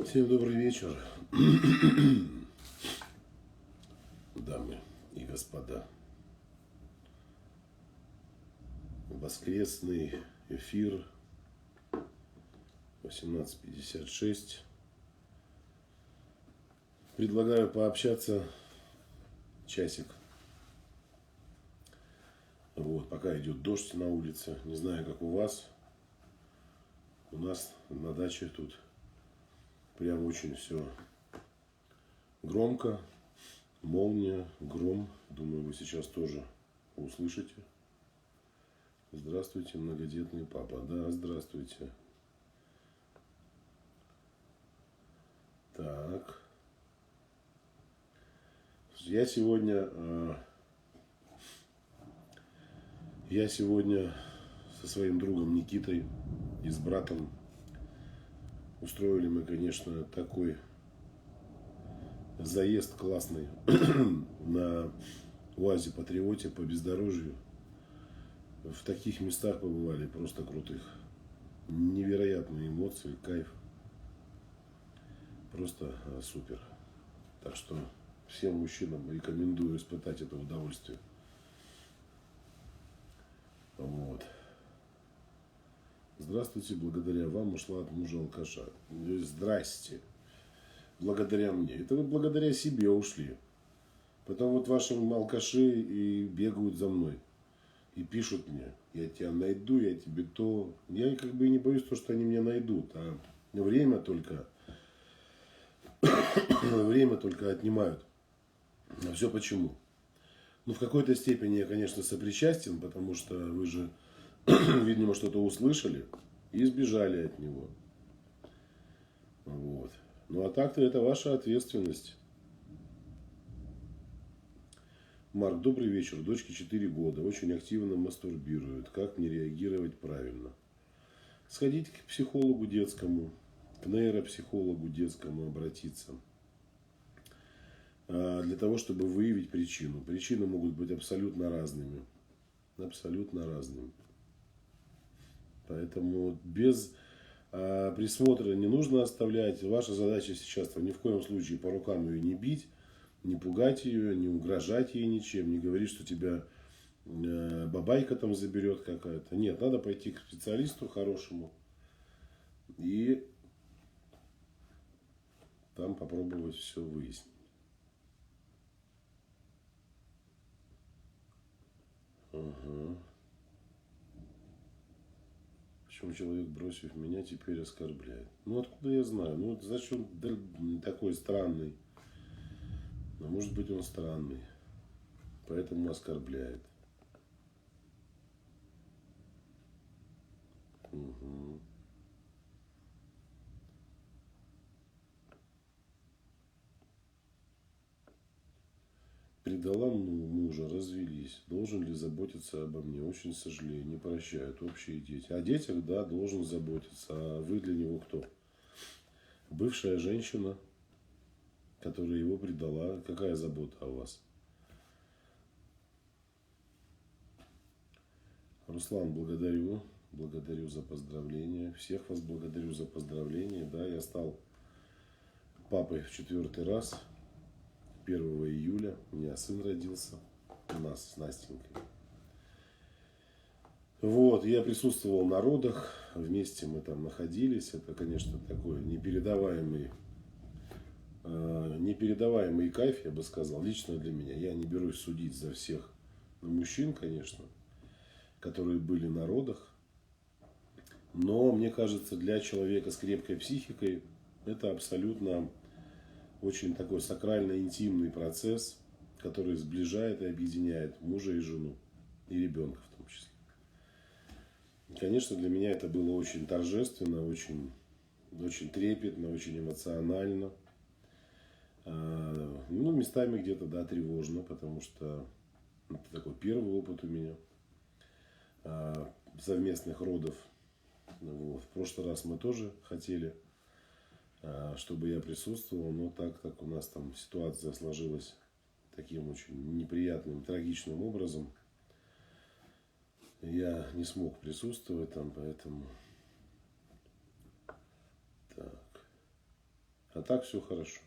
Всем добрый вечер, дамы и господа. Воскресный эфир 18:56. Предлагаю пообщаться часик. Вот, пока идет дождь на улице. Не знаю, как у вас. У нас на даче тут прям очень все громко. Молния, гром. Думаю, вы сейчас тоже услышите. Здравствуйте, многодетный папа. Да, здравствуйте. Так. Я сегодня со своим другом Никитой и с братом устроили мы, конечно, такой заезд классный на УАЗе Патриоте по бездорожью. В таких местах побывали, просто крутых. Невероятные эмоции, кайф. Просто супер. Так что всем мужчинам рекомендую испытать это удовольствие. Вот. Здравствуйте, благодаря вам ушла от мужа алкаша. Здрасте. Благодаря мне. Это вы благодаря себе ушли. Потом вот ваши алкаши и бегают за мной. И пишут мне: я тебя найду, я тебе то. Я как бы и не боюсь то, что они меня найдут. А время только отнимают. А все почему? Ну, в какой-то степени я, конечно, сопричастен, потому что вы же, видимо, что-то услышали и сбежали от него. Вот. Ну, а так-то это ваша ответственность. Марк, добрый вечер. Дочке 4 года. Очень активно мастурбирует. Как мне реагировать правильно? Сходить к психологу детскому, к нейропсихологу детскому обратиться. Для того, чтобы выявить причину. Причины могут быть абсолютно разными. Абсолютно разными. Поэтому без присмотра не нужно оставлять. Ваша задача сейчас ни в коем случае по рукам ее не бить, не пугать ее, не угрожать ей ничем, не говорить, что тебя бабайка там заберет какая-то. Нет, надо пойти к специалисту хорошему и там попробовать все выяснить. Ага. Почему человек, бросив меня, теперь оскорбляет? Ну, откуда я знаю? Ну, значит, он такой странный. Но может быть, он странный. Поэтому оскорбляет. Угу. Предала мужа, развелись. Должен ли заботиться обо мне? Очень сожалею, не прощают общие дети. О детях, да, должен заботиться. А вы для него кто? Бывшая женщина, которая его предала. Какая забота о вас? Руслан, благодарю. Благодарю за поздравления. Всех вас благодарю за поздравления. Да, я стал папой в 4-й раз. 1 июля у меня сын родился. У нас с Настенькой. Вот, я присутствовал на родах. Вместе мы там находились. Это, конечно, такой непередаваемый кайф, я бы сказал, лично для меня. Я не берусь судить за всех мужчин, конечно, которые были на родах. Но, мне кажется, для человека с крепкой психикой это абсолютно очень такой сакрально-интимный процесс, который сближает и объединяет мужа и жену, и ребенка в том числе. Конечно, для меня это было очень торжественно, очень, очень трепетно, очень эмоционально. Ну, местами где-то, да, тревожно, потому что это такой первый опыт у меня совместных родов. Вот. В прошлый раз мы тоже хотели, чтобы я присутствовал, но так как у нас там ситуация сложилась таким очень неприятным, трагичным образом, я не смог присутствовать там, поэтому так. А так все хорошо.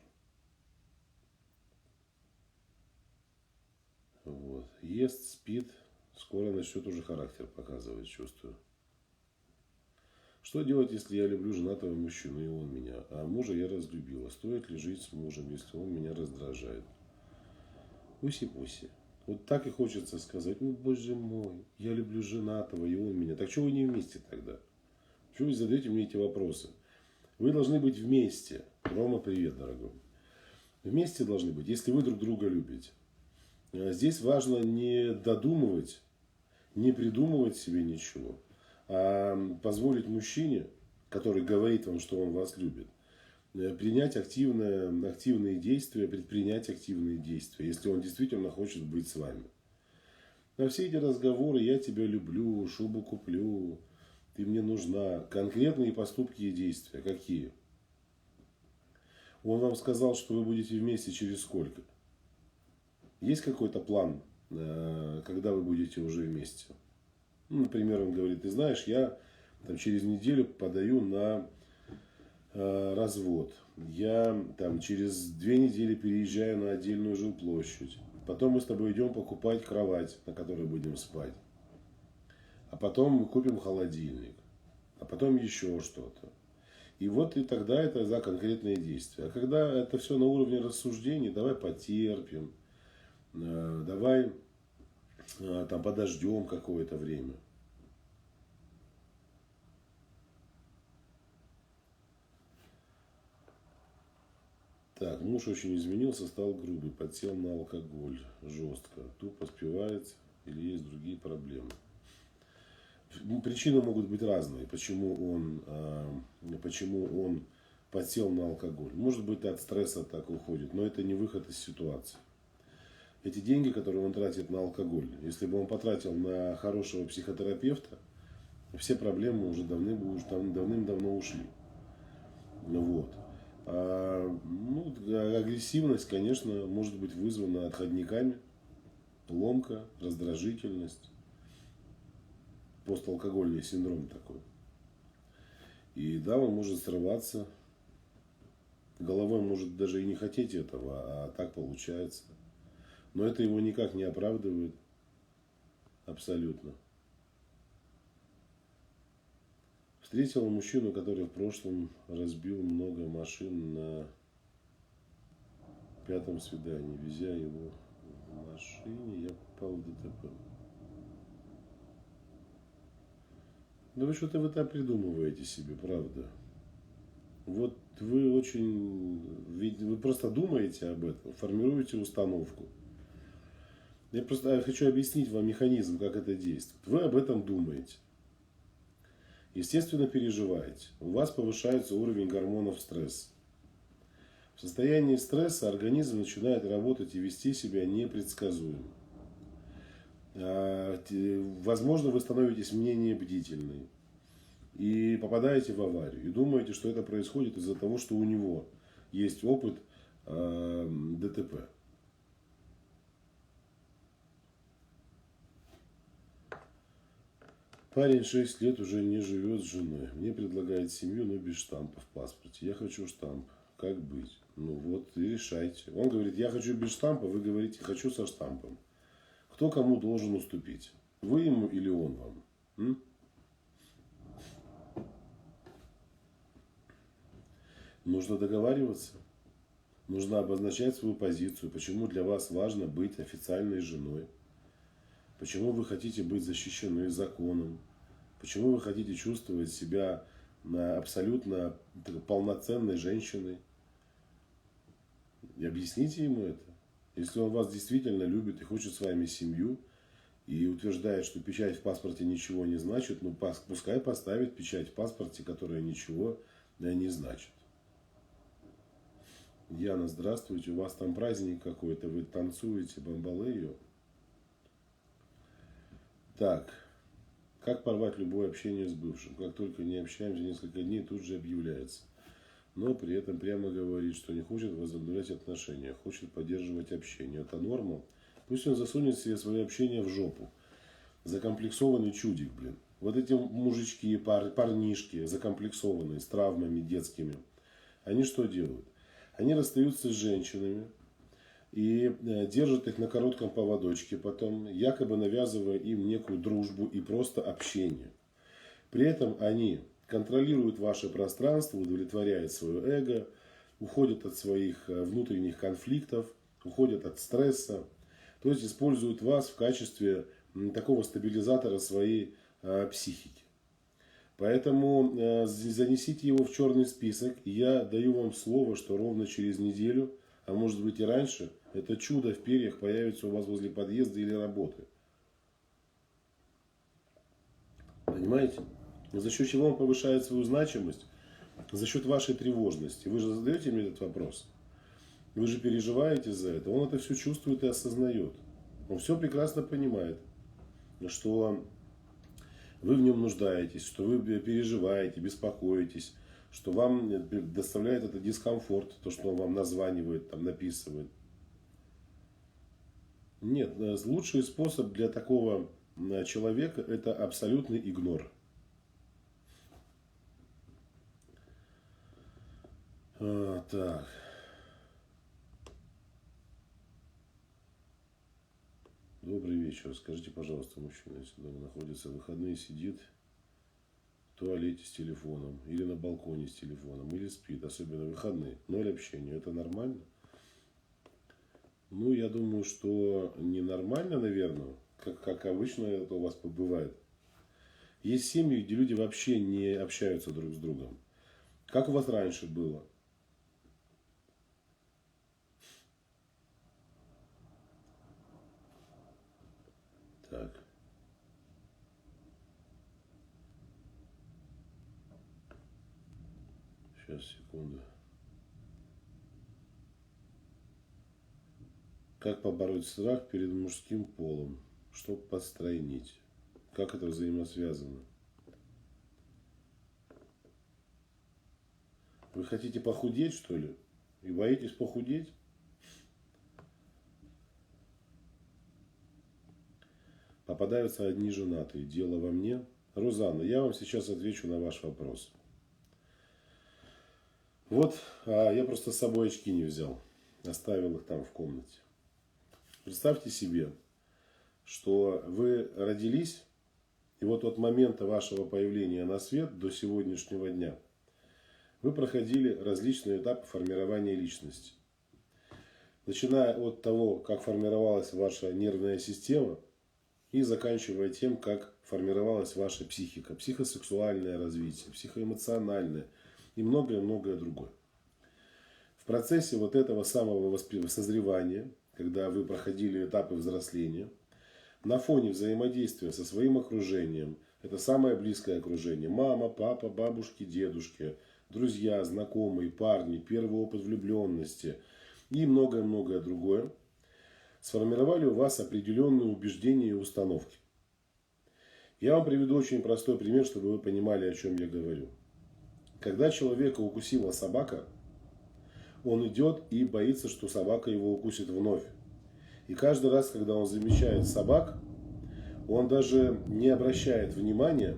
Вот. Ест, спит. Скоро начнет уже характер показывать, чувствую. Что делать, если я люблю женатого мужчину, и он меня, а мужа я разлюбила? Стоит ли жить с мужем, если он меня раздражает? Уси-пуси. Вот так и хочется сказать: ну, боже мой, я люблю женатого, и он меня. Так что вы не вместе тогда? Чего вы задаете мне эти вопросы? Вы должны быть вместе. Рома, привет, дорогой. Вместе должны быть, если вы друг друга любите. Здесь важно не додумывать, не придумывать себе ничего, а позволить мужчине, который говорит вам, что он вас любит, принять активные действия, предпринять активные действия, если он действительно хочет быть с вами. На все эти разговоры: я тебя люблю, шубу куплю, ты мне нужна. Конкретные поступки и действия какие? Он вам сказал, что вы будете вместе через сколько? Есть какой-то план, когда вы будете уже вместе? Ну, например, он говорит: ты знаешь, я там через неделю подаю на развод. Я там через 2 недели переезжаю на отдельную жилплощадь. Потом мы с тобой идем покупать кровать, на которой будем спать. А потом мы купим холодильник. А потом еще что-то. И вот и тогда это за конкретные действия. А когда это все на уровне рассуждений: давай потерпим, давай там подождем какое-то время. Так, муж очень изменился, стал грубый, подсел на алкоголь жестко, тупо спивается или есть другие проблемы. Причины могут быть разные, почему он подсел на алкоголь. Может быть, от стресса так уходит, но это не выход из ситуации. Эти деньги, которые он тратит на алкоголь, если бы он потратил на хорошего психотерапевта, все проблемы уже давным-давно ушли. Вот. Агрессивность, конечно, может быть вызвана отходниками, ломка, раздражительность, посталкогольный синдром такой. И да, он может срываться, головой может даже и не хотеть этого, а так получается. Но это его никак не оправдывает абсолютно. Встретила мужчину, который в прошлом разбил много машин на 5-м свидании. Везя его в машине, я попал в ДТП. Да вы что-то там придумываете себе, правда. Вот вы вы просто думаете об этом, формируете установку. Я хочу объяснить вам механизм, как это действует. Вы об этом думаете. Естественно, переживаете. У вас повышается уровень гормонов стресса. В состоянии стресса организм начинает работать и вести себя непредсказуемо. Возможно, вы становитесь менее бдительны и попадаете в аварию. И думаете, что это происходит из-за того, что у него есть опыт ДТП. Парень 6 лет уже не живет с женой. Мне предлагает семью, но без штампа в паспорте. Я хочу штамп. Как быть? Ну вот и решайте. Он говорит: я хочу без штампа. Вы говорите: хочу со штампом. Кто кому должен уступить? Вы ему или он вам? Нужно договариваться. Нужно обозначать свою позицию. Почему для вас важно быть официальной женой? Почему вы хотите быть защищены законом? Почему вы хотите чувствовать себя абсолютно полноценной женщиной? И объясните ему это. Если он вас действительно любит и хочет с вами семью, и утверждает, что печать в паспорте ничего не значит, ну пускай поставит печать в паспорте, которая ничего не значит. Яна, здравствуйте, у вас там праздник какой-то, вы танцуете бамбалею? Так, как порвать любое общение с бывшим? Как только не общаемся несколько дней, тут же объявляется. Но при этом прямо говорит, что не хочет возобновлять отношения, хочет поддерживать общение. Это норма. Пусть он засунет себе свое общение в жопу. Закомплексованный чудик, блин. Вот эти мужички, парнишки, закомплексованные, с травмами детскими, они что делают? Они расстаются с женщинами и держат их на коротком поводочке потом, якобы навязывая им некую дружбу и просто общение. При этом они контролируют ваше пространство, удовлетворяют свое эго, уходят от своих внутренних конфликтов, уходят от стресса. То есть используют вас в качестве такого стабилизатора своей психики. Поэтому занесите его в черный список. И я даю вам слово, что ровно через неделю, а может быть и раньше, это чудо в перьях появится у вас возле подъезда или работы. Понимаете? За счет чего он повышает свою значимость? За счет вашей тревожности. Вы же задаете мне этот вопрос. Вы же переживаете за это. Он это все чувствует и осознает. Он все прекрасно понимает, что вы в нем нуждаетесь, что вы переживаете, беспокоитесь, что вам доставляет это дискомфорт, то, что он вам названивает, там, написывает. Нет, лучший способ для такого человека – это абсолютный игнор. Так. Добрый вечер. Скажите, пожалуйста, мужчина, если дома находится в выходные, сидит в туалете с телефоном, или на балконе с телефоном, или спит, особенно в выходные, 0 общения, это нормально? Ну, я думаю, что ненормально, наверное, как обычно это у вас бывает. Есть семьи, где люди вообще не общаются друг с другом. Как у вас раньше было? Так. Сейчас, секунду. Как побороть страх перед мужским полом, чтобы постройнить? Как это взаимосвязано? Вы хотите похудеть, что ли? И боитесь похудеть? Попадаются одни женатые. Дело во мне. Рузанна, я вам сейчас отвечу на ваш вопрос. Вот, я просто с собой очки не взял. Оставил их там в комнате. Представьте себе, что вы родились, и вот от момента вашего появления на свет до сегодняшнего дня вы проходили различные этапы формирования личности. Начиная от того, как формировалась ваша нервная система, и заканчивая тем, как формировалась ваша психика, психосексуальное развитие, психоэмоциональное и многое-многое другое. В процессе вот этого самого созревания, когда вы проходили этапы взросления, на фоне взаимодействия со своим окружением, это самое близкое окружение, мама, папа, бабушки, дедушки, друзья, знакомые, парни, первый опыт влюбленности и многое-многое другое, сформировали у вас определенные убеждения и установки. Я вам приведу очень простой пример, чтобы вы понимали, о чем я говорю. Когда человека укусила собака, он идет и боится, что собака его укусит вновь. И каждый раз, когда он замечает собак, он даже не обращает внимания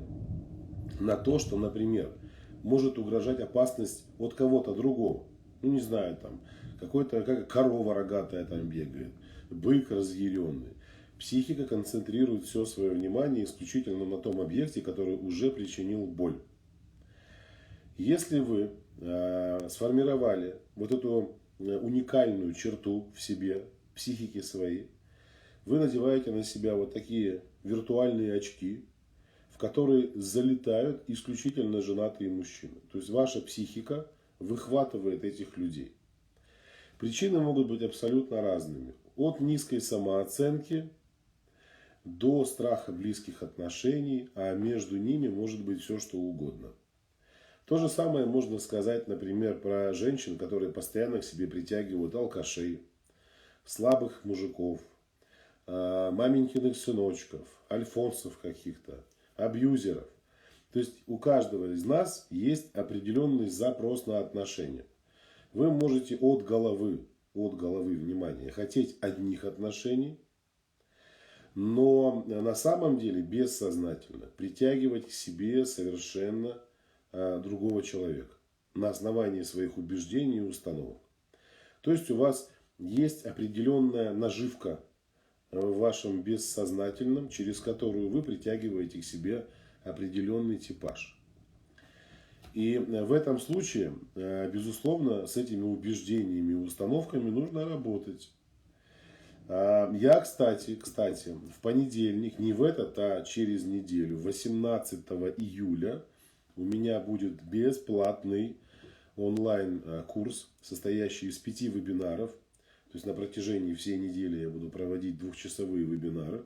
на то, что, например, может угрожать опасность от кого-то другого. Ну, не знаю, там, какой-то корова рогатая там бегает, бык разъяренный. Психика концентрирует все свое внимание исключительно на том объекте, который уже причинил боль. Если вы сформировали вот эту уникальную черту в себе, психике своей, вы надеваете на себя вот такие виртуальные очки, в которые залетают исключительно женатые мужчины. То есть ваша психика выхватывает этих людей. Причины могут быть абсолютно разными. От низкой самооценки до страха близких отношений, а между ними может быть все что угодно. То же самое можно сказать, например, про женщин, которые постоянно к себе притягивают алкашей, слабых мужиков, маменькиных сыночков, альфонсов каких-то, абьюзеров. То есть у каждого из нас есть определенный запрос на отношения. Вы можете от головы, внимания, хотеть одних отношений, но на самом деле бессознательно притягивать к себе совершенно другого человека на основании своих убеждений и установок. То есть у вас есть определенная наживка в вашем бессознательном, через которую вы притягиваете к себе определенный типаж. И в этом случае, безусловно, с этими убеждениями и установками нужно работать. Я, кстати, в понедельник, не в этот, а через неделю, 18 июля, у меня будет бесплатный онлайн-курс, состоящий из 5 вебинаров. То есть на протяжении всей недели я буду проводить двухчасовые вебинары.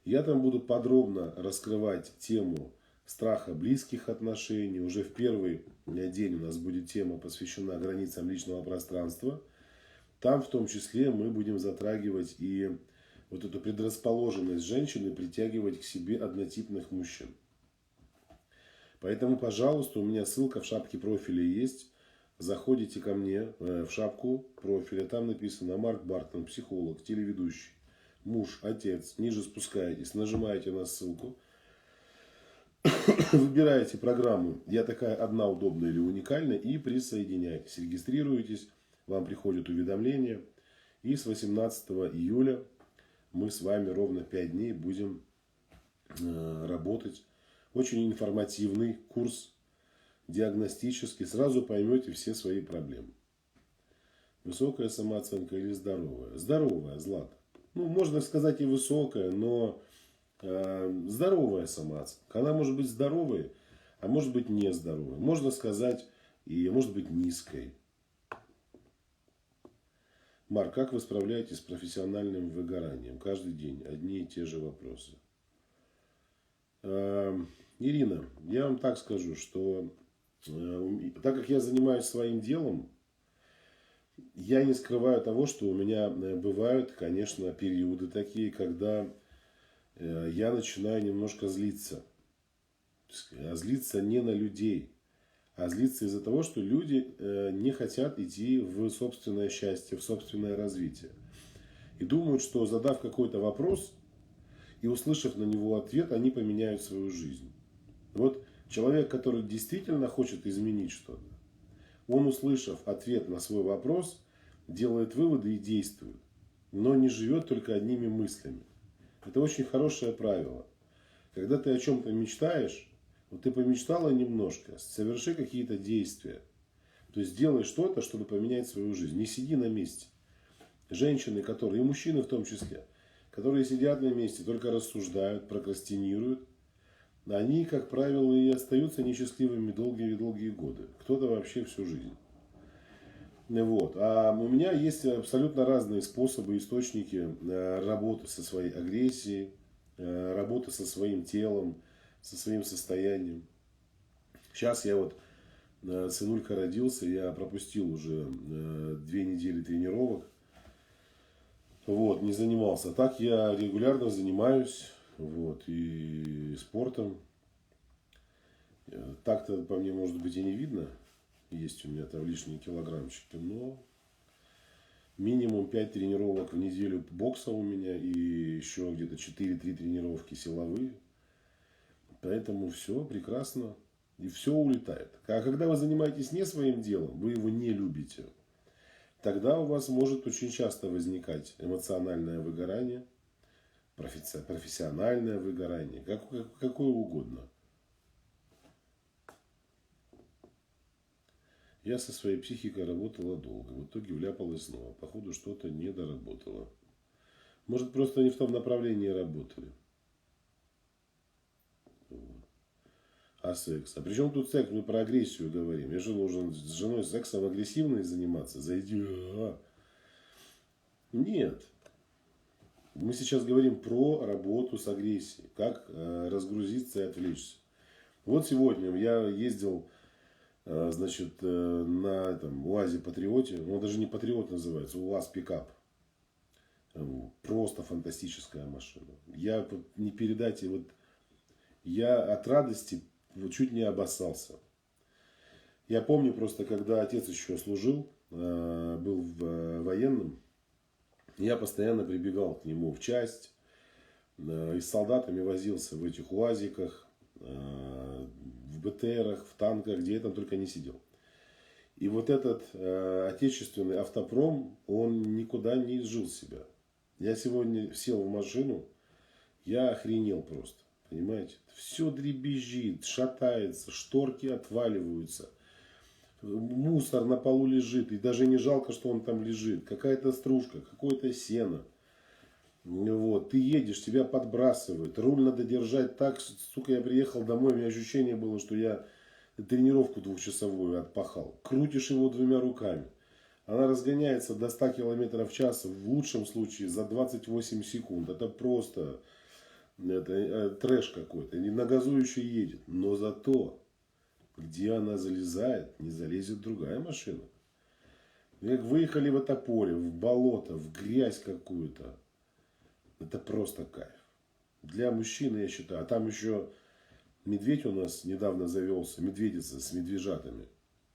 Я там буду подробно раскрывать тему страха близких отношений. Уже в первый день у нас будет тема, посвящена границам личного пространства. Там в том числе мы будем затрагивать и вот эту предрасположенность женщины притягивать к себе однотипных мужчин. Поэтому, пожалуйста, у меня ссылка в шапке профиля есть. Заходите ко мне в шапку профиля. Там написано Марк Бартон, психолог, телеведущий, муж, отец. Ниже спускаетесь, нажимаете на ссылку. Выбираете программу «Я такая одна, удобная или уникальная» и присоединяйтесь. Регистрируйтесь, вам приходят уведомления. И с 18 июля мы с вами ровно 5 дней будем работать. Очень информативный курс, диагностический. Сразу поймете все свои проблемы. Высокая самооценка или здоровая? Здоровая, Злата. Ну, можно сказать и высокая, но здоровая самооценка. Она может быть здоровой, а может быть нездоровой. Можно сказать и может быть низкой. Марк, как вы справляетесь с профессиональным выгоранием? Каждый день одни и те же вопросы. Ирина, я вам так скажу, что так как я занимаюсь своим делом, я не скрываю того, что у меня бывают, конечно, периоды такие, когда я начинаю немножко злиться. А злиться не на людей, а злиться из-за того, что люди не хотят идти в собственное счастье, в собственное развитие. И думают, что задав какой-то вопрос и услышав на него ответ, они поменяют свою жизнь. Вот человек, который действительно хочет изменить что-то, он, услышав ответ на свой вопрос, делает выводы и действует. Но не живет только одними мыслями. Это очень хорошее правило. Когда ты о чем-то мечтаешь, вот ты помечтала немножко, соверши какие-то действия. То есть делай что-то, чтобы поменять свою жизнь. Не сиди на месте. Женщины, которые, и мужчины в том числе, которые сидят на месте, только рассуждают, прокрастинируют, они, как правило, и остаются несчастливыми долгие-долгие годы. Кто-то вообще всю жизнь. Вот. А у меня есть абсолютно разные способы, источники работы со своей агрессией, работы со своим телом, со своим состоянием. Сейчас я вот, сынулька родился, я пропустил уже 2 недели тренировок. Вот, не занимался. Так я регулярно занимаюсь, вот, и спортом. Так-то по мне, может быть, и не видно. Есть у меня там лишние килограммчики, но минимум 5 тренировок в неделю бокса у меня и еще где-то 4-3 тренировки силовые. Поэтому все прекрасно. И все улетает. А когда вы занимаетесь не своим делом, вы его не любите, тогда у вас может очень часто возникать эмоциональное выгорание, профессиональное выгорание, какое угодно. Я со своей психикой работала долго. В итоге вляпалась снова. Походу, что-то не доработала. Может, просто не в том направлении работали. А секс? А при чем тут секс? Мы про агрессию говорим. Я же должен с женой сексом агрессивной заниматься? Зайди. Нет. Мы сейчас говорим про работу с агрессией. Как разгрузиться и отвлечься. Вот сегодня я ездил, значит, на этом УАЗе Патриоте. Он даже не Патриот называется, УАЗ пикап. Просто фантастическая машина. Я не передать, вот я от радости вот чуть не обоссался. Я помню просто, когда отец еще служил, был военным, я постоянно прибегал к нему в часть, и с солдатами возился в этих УАЗиках, в БТРах, в танках, где я там только не сидел. И вот этот отечественный автопром, он никуда не изжил себя. Я сегодня сел в машину, я охренел просто. Понимаете? Все дребезжит, шатается, шторки отваливаются. Мусор на полу лежит. И даже не жалко, что он там лежит. Какая-то стружка, какое-то сено. Вот. Ты едешь, тебя подбрасывают. Руль надо держать так. Сука, я приехал домой, у меня ощущение было, что я тренировку двухчасовую отпахал. Крутишь его двумя руками. Она разгоняется до 100 км в час, в лучшем случае за 28 секунд. Это просто трэш какой-то. На газу еще едет. Но зато, где она залезает, не залезет другая машина. Как выехали в это поле, в болото, в грязь какую-то. Это просто кайф. Для мужчины, я считаю. А там еще медведь у нас недавно завелся. Медведица с медвежатами.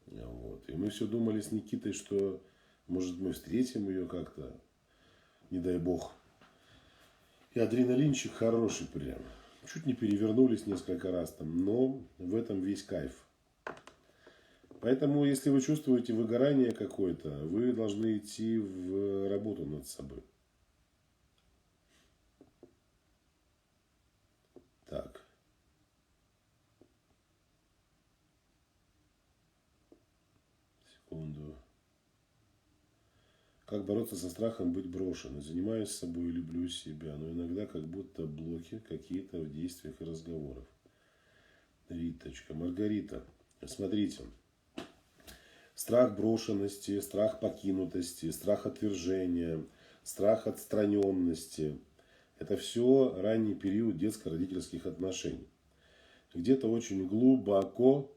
Вот. И мы все думали с Никитой, что может мы встретим ее как-то. Не дай бог. И адреналинчик хороший прям. Чуть не перевернулись несколько раз там. Но в этом весь кайф. Поэтому, если вы чувствуете выгорание какое-то, вы должны идти в работу над собой. Так. Секунду. Как бороться со страхом быть брошенной? Занимаюсь собой, люблю себя, но иногда как будто блоки какие-то в действиях и разговорах. Риточка. Маргарита, смотрите. Страх брошенности, страх покинутости, страх отвержения, страх отстраненности. Это все ранний период детско-родительских отношений. Где-то очень глубоко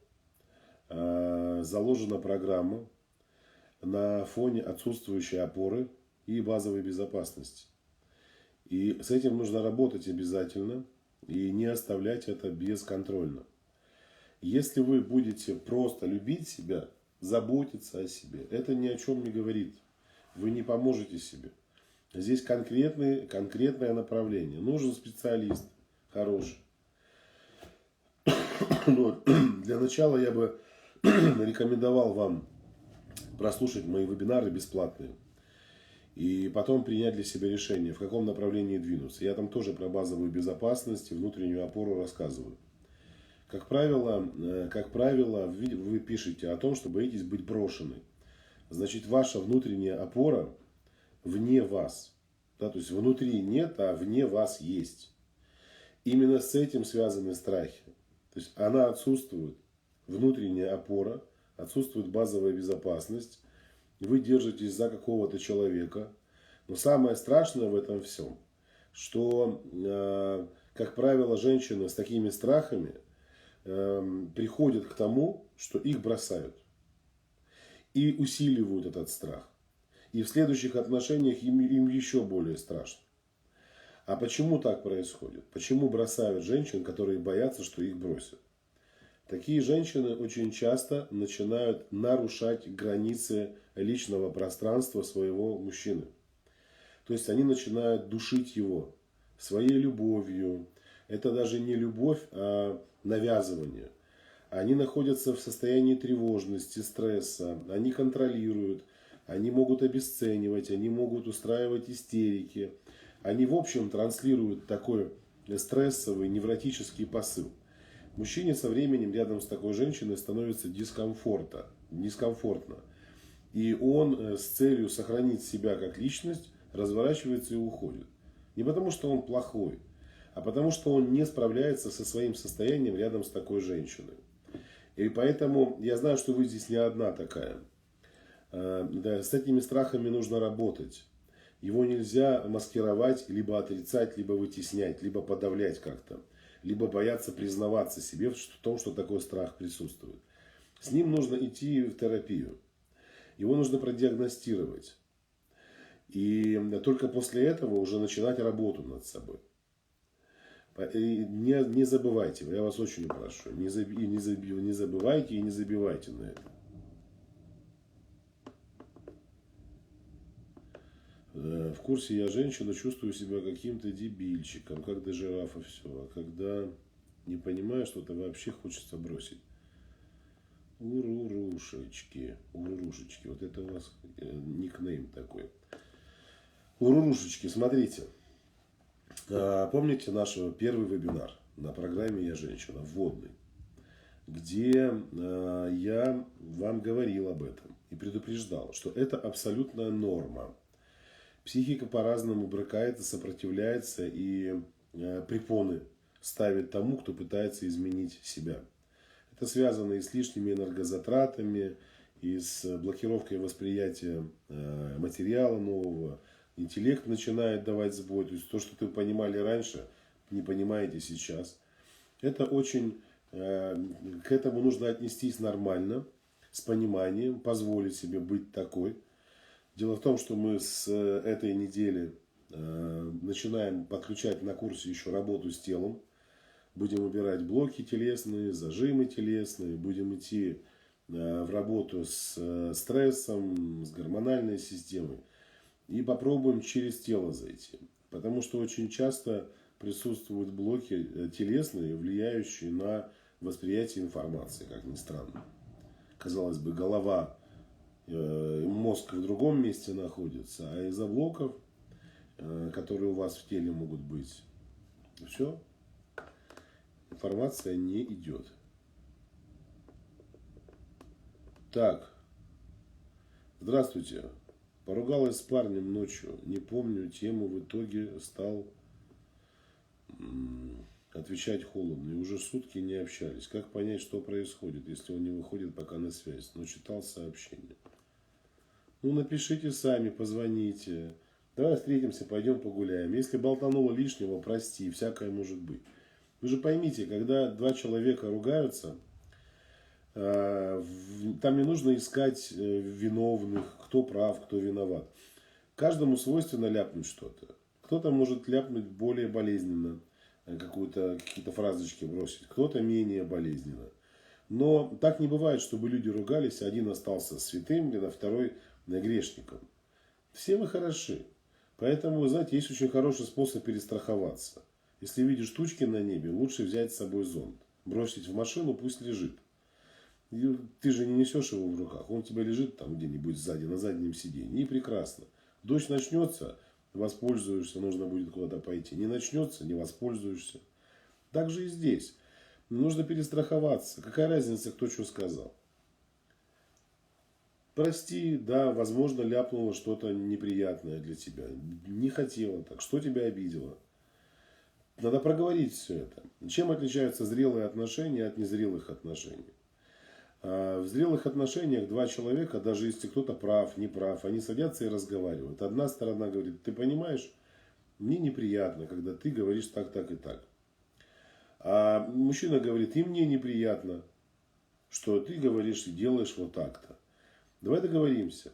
заложена программа на фоне отсутствующей опоры и базовой безопасности. И с этим нужно работать обязательно и не оставлять это бесконтрольно. Если вы будете просто любить себя, заботиться о себе, это ни о чем не говорит. Вы не поможете себе. Здесь конкретное направление. Нужен специалист хороший. Но для начала я бы рекомендовал вам прослушать мои вебинары бесплатные. И потом принять для себя решение, в каком направлении двинуться. Я там тоже про базовую безопасность и внутреннюю опору рассказываю. Как правило, вы пишете о том, что боитесь быть брошенной. Значит, ваша внутренняя опора вне вас. Да, то есть внутри нет, а вне вас есть. Именно с этим связаны страхи. То есть она отсутствует, внутренняя опора, отсутствует базовая безопасность. Вы держитесь за какого-то человека. Но самое страшное в этом всем, что, как правило, женщины с такими страхами приходят к тому, что их бросают. И усиливают этот страх. И в следующих отношениях им еще более страшно. А почему так происходит? Почему бросают женщин, которые боятся, что их бросят? Такие женщины очень часто начинают нарушать границы личного пространства своего мужчины. То есть они начинают душить его своей любовью. Это даже не любовь, а навязывание. Они находятся в состоянии тревожности, стресса. Они контролируют. Они могут обесценивать. Они могут устраивать истерики. Они, в общем, транслируют такой стрессовый, невротический посыл. Мужчине со временем рядом с такой женщиной становится дискомфортно. И он с целью сохранить себя как личность разворачивается и уходит. Не потому, что он плохой, а потому, что он не справляется со своим состоянием рядом с такой женщиной. И поэтому я знаю, что вы здесь не одна такая. Да, с этими страхами нужно работать. Его нельзя маскировать, либо отрицать, либо вытеснять, либо подавлять как-то. Либо бояться признаваться себе в том, что такой страх присутствует. С ним нужно идти в терапию. Его нужно продиагностировать. И только после этого уже начинать работу над собой. И не забывайте, я вас очень прошу, не забывайте и не забивайте на это. В курсе я женщина, чувствую себя каким-то дебильчиком, как до жирафа все. А когда не понимаю что-то, вообще хочется бросить. Урурушечки. Урурушечки. Вот это у вас никнейм такой. Урурушечки, смотрите. Помните наш первый вебинар на программе «Я женщина», вводный, где я вам говорил об этом и предупреждал, что это абсолютная норма. Психика по-разному брыкается, сопротивляется и препоны ставит тому, кто пытается изменить себя. Это связано и с лишними энергозатратами, и с блокировкой восприятия материала нового. Интеллект начинает давать сбой. То есть то, что ты понимали раньше, не понимаете сейчас. Это очень... К этому нужно отнестись нормально, с пониманием, позволить себе быть такой. Дело в том, что мы с этой недели начинаем подключать на курсе еще работу с телом. Будем убирать блоки телесные, зажимы телесные, будем идти в работу с стрессом, с гормональной системой. И попробуем через тело зайти. Потому что очень часто присутствуют блоки телесные, влияющие на восприятие информации, как ни странно. Казалось бы, голова, мозг в другом месте находится, а из-за блоков, которые у вас в теле могут быть, все, информация не идет. Так, здравствуйте. Поругалась с парнем ночью, не помню тему, в итоге стал отвечать холодно. И уже сутки не общались. Как понять, что происходит, если он не выходит пока на связь, но читал сообщение? Ну, напишите сами, позвоните. Давай встретимся, пойдем погуляем. Если болтануло лишнего, прости, всякое может быть. Вы же поймите, когда два человека ругаются, там не нужно искать виновных, кто прав, кто виноват. Каждому свойственно ляпнуть что-то. Кто-то может ляпнуть более болезненно, какие-то фразочки бросить, кто-то менее болезненно. Но так не бывает, чтобы люди ругались, один остался святым, а второй грешником. Все мы хороши. Поэтому, вы знаете, есть очень хороший способ перестраховаться. Если видишь тучки на небе, лучше взять с собой зонт. Бросить в машину, пусть лежит. И ты же не несешь его в руках. Он у тебя лежит там где-нибудь сзади, на заднем сиденье. И прекрасно. Дождь начнется, воспользуешься, нужно будет куда-то пойти. Не начнется, не воспользуешься. Так же и здесь. Нужно перестраховаться. Какая разница, кто что сказал? Прости, да, возможно, ляпнуло что-то неприятное для тебя. Не хотела так. Что тебя обидело? Надо проговорить все это. Чем отличаются зрелые отношения от незрелых отношений? В зрелых отношениях два человека, даже если кто-то прав, не прав, они садятся и разговаривают. Одна сторона говорит: ты понимаешь, мне неприятно, когда ты говоришь так, так и так. А мужчина говорит: и мне неприятно, что ты говоришь и делаешь вот так-то. Давай договоримся.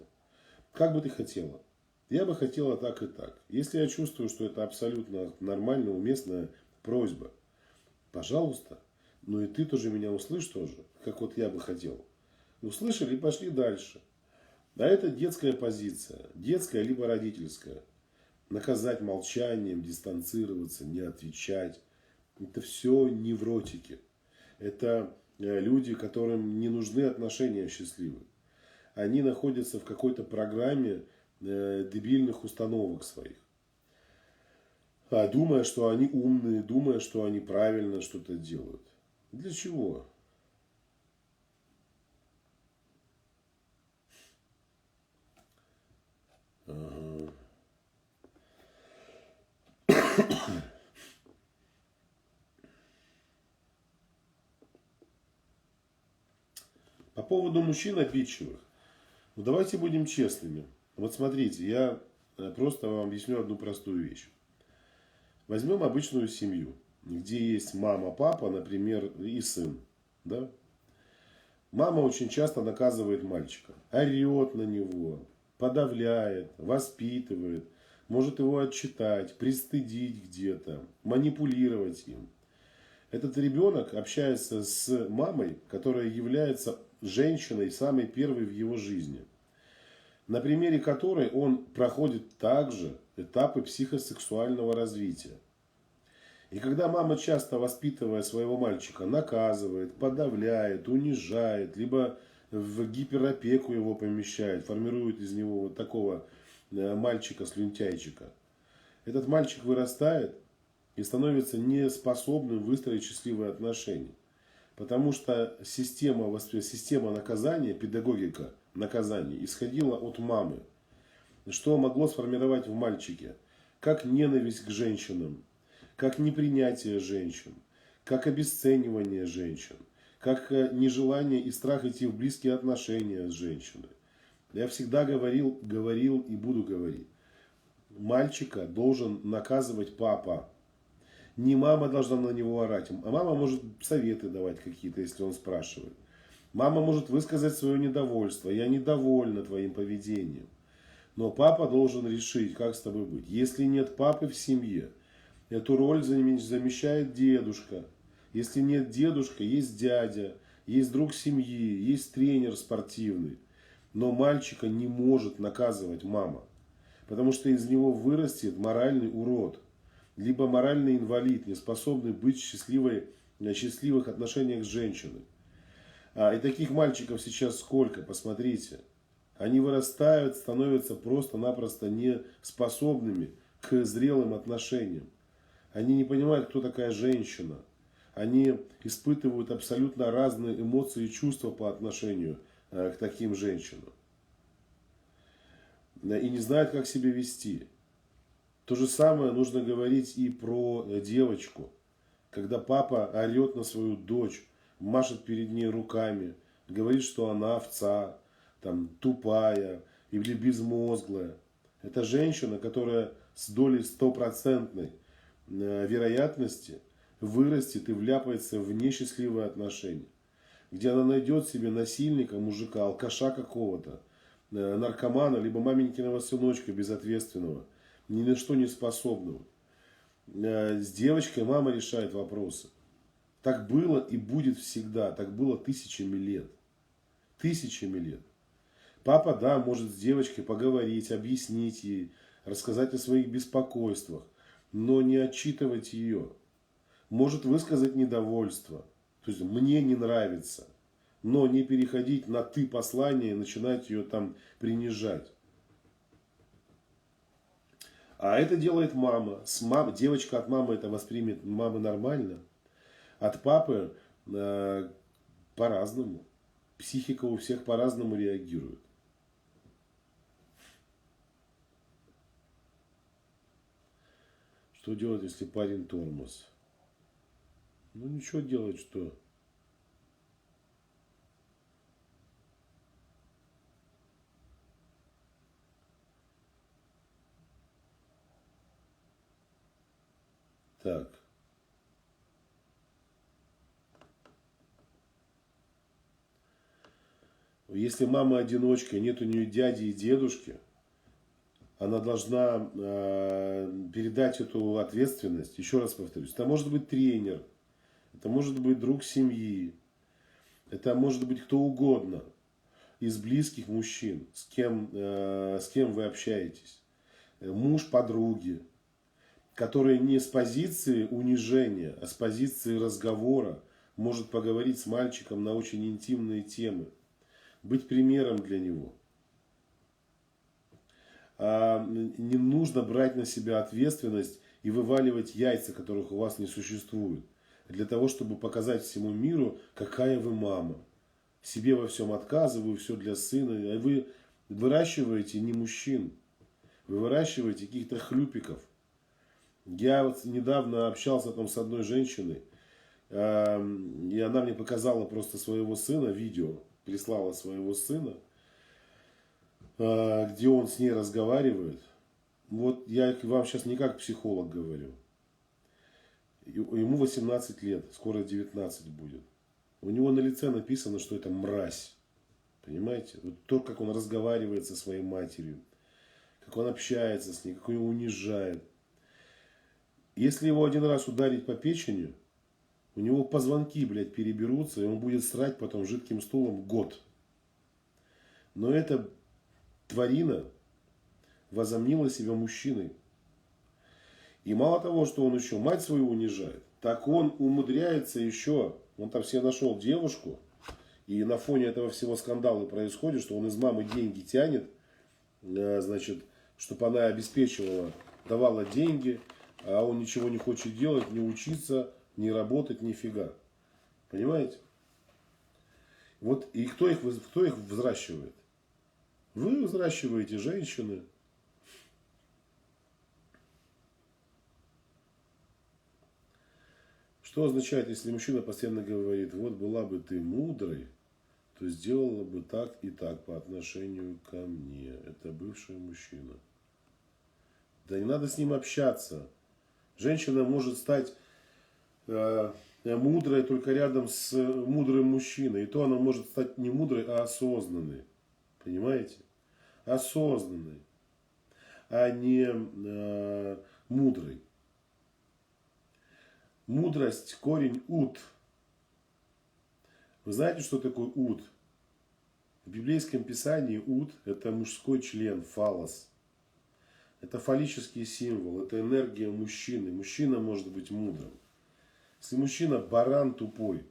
Как бы ты хотела? Я бы хотела так и так. Если я чувствую, что это абсолютно нормальная, уместная просьба, пожалуйста. Ну и ты тоже меня услышь тоже, как вот я бы хотел. Услышали и пошли дальше. А это детская позиция. Детская либо родительская. Наказать молчанием, дистанцироваться, не отвечать. Это все невротики. Это люди, которым не нужны отношения счастливые. Они находятся в какой-то программе дебильных установок своих. Думая, что они умные, думая, что они правильно что-то делают. Для чего? Ага. По поводу мужчин обидчивых. Ну, давайте будем честными. Вот смотрите, я просто вам объясню одну простую вещь. Возьмем обычную семью, где есть мама, папа, например, и сын. Да? Мама очень часто наказывает мальчика. Орет на него, подавляет, воспитывает, может его отчитать, пристыдить где-то, манипулировать им. Этот ребенок общается с мамой, которая является женщиной самой первой в его жизни, на примере которой он проходит также этапы психосексуального развития. И когда мама, часто воспитывая своего мальчика, наказывает, подавляет, унижает, либо в гиперопеку его помещает, формирует из него вот такого мальчика-слюнтяйчика, этот мальчик вырастает и становится неспособным выстроить счастливые отношения. Потому что система наказания, педагогика наказания исходила от мамы. Что могло сформировать в мальчике? Как ненависть к женщинам, как непринятие женщин, как обесценивание женщин, как нежелание и страх идти в близкие отношения с женщиной. Я всегда говорил и буду говорить. Мальчика должен наказывать папа. Не мама должна на него орать, а мама может советы давать какие-то, если он спрашивает. Мама может высказать свое недовольство. Я недовольна твоим поведением. Но папа должен решить, как с тобой быть. Если нет папы в семье, эту роль замещает дедушка. Если нет дедушка, есть дядя, есть друг семьи, есть тренер спортивный. Но мальчика не может наказывать мама. Потому что из него вырастет моральный урод. Либо моральный инвалид, не способный быть в счастливых отношениях с женщиной. И таких мальчиков сейчас сколько, посмотрите. Они вырастают, становятся просто-напросто неспособными к зрелым отношениям. Они не понимают, кто такая женщина. Они испытывают абсолютно разные эмоции и чувства по отношению к таким женщинам. И не знают, как себя вести. То же самое нужно говорить и про девочку. Когда папа орет на свою дочь, машет перед ней руками, говорит, что она овца, там, тупая или безмозглая. Это женщина, которая с долей 100% вероятности вырастет и вляпается в несчастливые отношения. Где она найдет себе насильника, мужика, алкаша какого-то, наркомана, либо маменькиного сыночка безответственного, ни на что не способного. С девочкой мама решает вопросы. Так было и будет всегда. Так было тысячами лет. Тысячами лет. Папа, да, может с девочкой поговорить, объяснить ей, рассказать о своих беспокойствах, но не отчитывать ее. Может высказать недовольство. То есть мне не нравится. Но не переходить на ты послание и начинать ее там принижать. А это делает мама. Девочка от мамы это воспримет мамы нормально. От папы по-разному. Психика у всех по-разному реагирует. Что делать, если парень тормоз? Ну ничего делать, что? Так. Если мама одиночка, нет у нее дяди и дедушки, она должна передать эту ответственность. Еще раз повторюсь, это может быть тренер, это может быть друг семьи, это может быть кто угодно из близких мужчин, с кем вы общаетесь. Муж подруги, который не с позиции унижения, а с позиции разговора может поговорить с мальчиком на очень интимные темы. Быть примером для него. Не нужно брать на себя ответственность и вываливать яйца, которых у вас не существует. Для того, чтобы показать всему миру, какая вы мама. Себе во всем отказываю, все для сына. А вы выращиваете не мужчин. Вы выращиваете каких-то хлюпиков. Я вот недавно общался там с одной женщиной. И она мне показала просто своего сына, видео. Прислала своего сына, где он с ней разговаривает. Вот я вам сейчас не как психолог говорю. Ему 18 лет, скоро 19 будет. У него на лице написано, что это мразь. Понимаете? Вот то, как он разговаривает со своей матерью, как он общается с ней, как он ее унижает. Если его один раз ударить по печени, у него позвонки, блядь, переберутся, и он будет срать потом жидким стулом год. Но эта тварина возомнила себя мужчиной. И мало того, что он еще мать свою унижает, так он умудряется еще, он там себе нашел девушку, и на фоне этого всего скандала происходит, что он из мамы деньги тянет, значит, чтобы она обеспечивала, давала деньги, а он ничего не хочет делать, не учиться, не работать, нифига. Понимаете? Вот и кто их взращивает? Вы взращиваете, женщины. Что означает, если мужчина постоянно говорит, вот была бы ты мудрой, то сделала бы так и так по отношению ко мне. Это бывший мужчина. Да не надо с ним общаться. Женщина может стать мудрой только рядом с мудрым мужчиной. И то она может стать не мудрой, а осознанной. Понимаете? Осознанной, а не мудрой. Мудрость, корень ут. Вы знаете, что такое ут? В библейском писании ут – это мужской член, фалос. Это фаллический символ, это энергия мужчины. Мужчина может быть мудрым. Если мужчина баран тупой,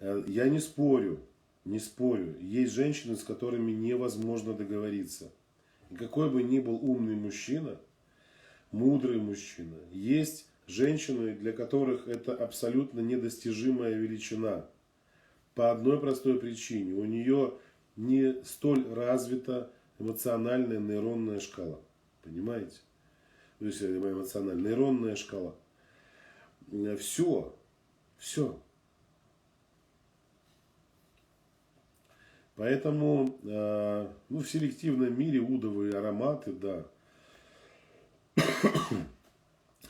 я не спорю, не спорю. Есть женщины, с которыми невозможно договориться. И какой бы ни был умный мужчина, мудрый мужчина, есть женщины, для которых это абсолютно недостижимая величина. По одной простой причине. У нее не столь развита эмоциональная нейронная шкала. Понимаете? То есть эмоциональная нейронная шкала. Все. Все. Поэтому в селективном мире удовые ароматы, да.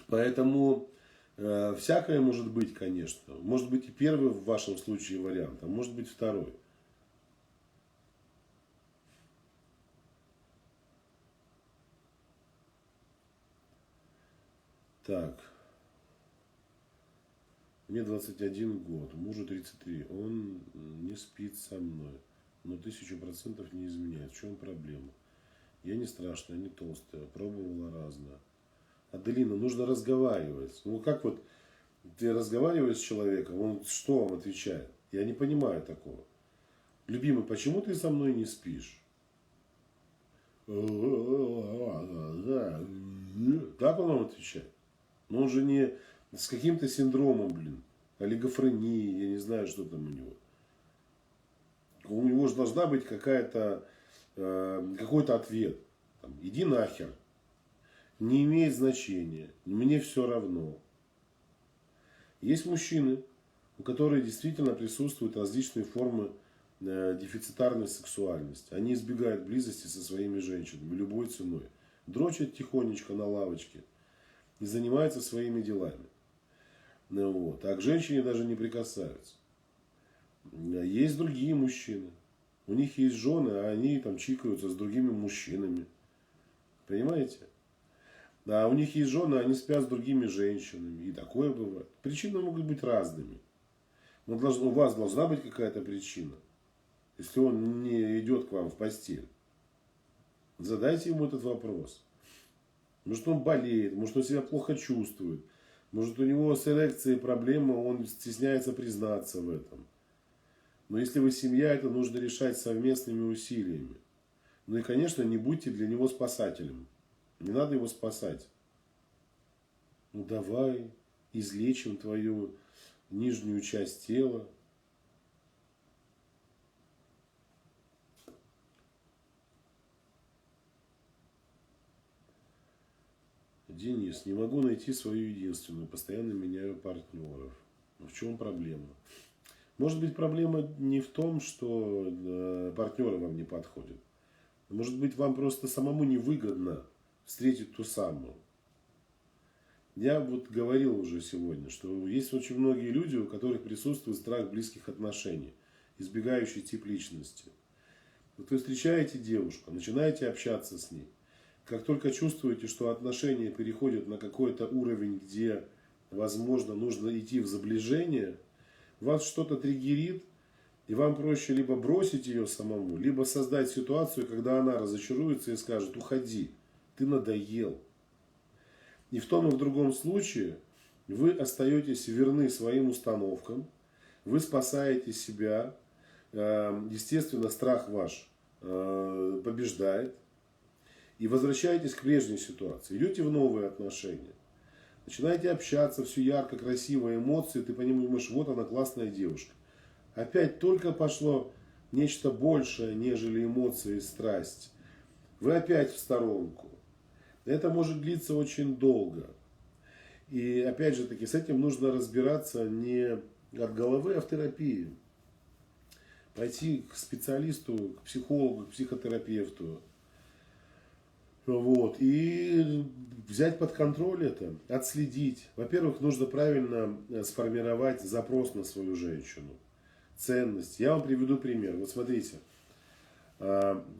Поэтому всякое может быть, конечно. Может быть и первый в вашем случае вариант, а может быть второй. Так. Мне 21 год, мужу 33. Он не спит со мной, но 1000% не изменяет. В чем проблема? Я не страшная, не толстая, пробовала разное. Аделина, нужно разговаривать. Ну как вот ты разговариваешь с человеком, он что вам отвечает? Я не понимаю такого. Любимый, почему ты со мной не спишь? Так он вам отвечает. Но он же не с каким-то синдромом, олигофрении, я не знаю, что там у него. У него же должна быть какой-то ответ. Там, иди нахер. Не имеет значения. Мне все равно. Есть мужчины, у которых действительно присутствуют различные формы дефицитарной сексуальности. Они избегают близости со своими женщинами любой ценой. Дрочат тихонечко на лавочке и занимаются своими делами. Вот. А к женщине даже не прикасаются. Есть другие мужчины. У них есть жены, а они там чикаются с другими мужчинами. Понимаете? А у них есть жены, они спят с другими женщинами. И такое бывает. Причины могут быть разными. Но у вас должна быть какая-то причина. Если он не идет к вам в постель. Задайте ему этот вопрос. Может он болеет, может он себя плохо чувствует. Может у него с эрекцией проблема, он стесняется признаться в этом. Но если вы семья, это нужно решать совместными усилиями. Ну и, конечно, не будьте для него спасателем. Не надо его спасать. Ну давай, излечим твою нижнюю часть тела. Денис, не могу найти свою единственную, постоянно меняю партнеров. Ну, в чем проблема? Может быть, проблема не в том, что партнеры вам не подходят. Может быть, вам просто самому невыгодно встретить ту самую. Я вот говорил уже сегодня, что есть очень многие люди, у которых присутствует страх близких отношений, избегающий тип личности. Вот вы встречаете девушку, начинаете общаться с ней. Как только чувствуете, что отношения переходят на какой-то уровень, где, возможно, нужно идти в сближение, вас что-то триггерит, и вам проще либо бросить ее самому, либо создать ситуацию, когда она разочаруется и скажет: уходи, ты надоел. И в том и в другом случае вы остаетесь верны своим установкам, вы спасаете себя, естественно, страх ваш побеждает, и возвращаетесь к прежней ситуации, идете в новые отношения. Начинаете общаться, все ярко, красиво, эмоции, ты понимаешь, вот она классная девушка. Опять только пошло нечто большее, нежели эмоции и страсть. Вы опять в сторонку. Это может длиться очень долго. И опять же таки, с этим нужно разбираться не от головы, а в терапии. Пойти к специалисту, к психологу, к психотерапевту. Вот. И взять под контроль это, отследить. Во-первых, нужно правильно сформировать запрос на свою женщину. Ценность. Я вам приведу пример. Вот смотрите.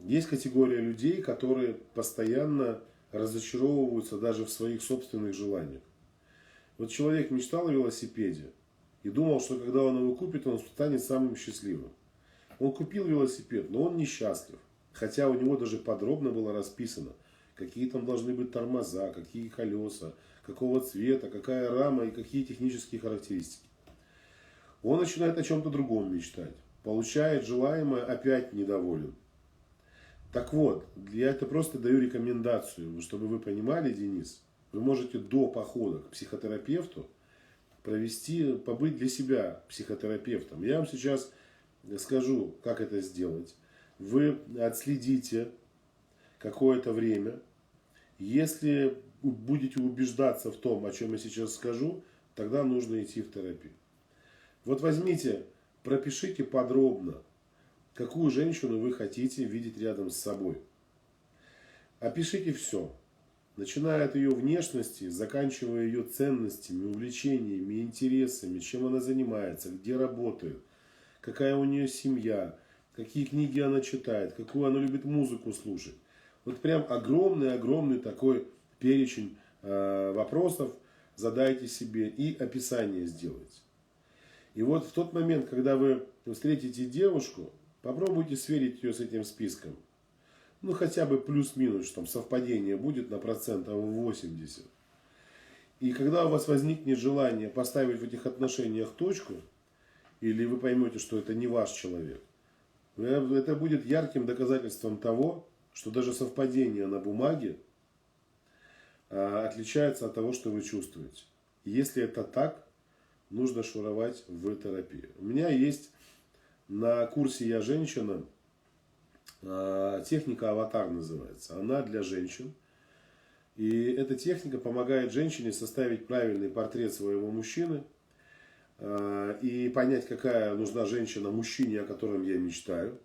Есть категория людей, которые постоянно разочаровываются даже в своих собственных желаниях. Вот человек мечтал о велосипеде и думал, что когда он его купит, он станет самым счастливым. Он купил велосипед, но он несчастлив. Хотя у него даже подробно было расписано, какие там должны быть тормоза, какие колеса, какого цвета, какая рама и какие технические характеристики. Он начинает о чем-то другом мечтать. Получает желаемое, опять недоволен. Так вот, я это просто даю рекомендацию, чтобы вы понимали, Денис, вы можете до похода к психотерапевту побыть для себя психотерапевтом. Я вам сейчас скажу, как это сделать. Вы отследите какое-то время. Если будете убеждаться в том, о чем я сейчас скажу, тогда нужно идти в терапию. Вот возьмите, пропишите подробно, какую женщину вы хотите видеть рядом с собой. Опишите все, начиная от ее внешности, заканчивая ее ценностями, увлечениями, интересами, чем она занимается, где работает, какая у нее семья, какие книги она читает, какую она любит музыку слушать. Вот прям огромный такой перечень вопросов задайте себе и описание сделайте. И вот в тот момент, когда вы встретите девушку, попробуйте сверить ее с этим списком. Ну, хотя бы плюс-минус, что там совпадение будет на процентов 80. И когда у вас возникнет желание поставить в этих отношениях точку, или вы поймете, что это не ваш человек, это будет ярким доказательством того, что даже совпадение на бумаге отличается от того, что вы чувствуете. Если это так, нужно шуровать в терапию. У меня есть на курсе «Я женщина» техника «Аватар» называется. Она для женщин. И эта техника помогает женщине составить правильный портрет своего мужчины и понять, какая нужна женщина мужчине, о котором я мечтаю.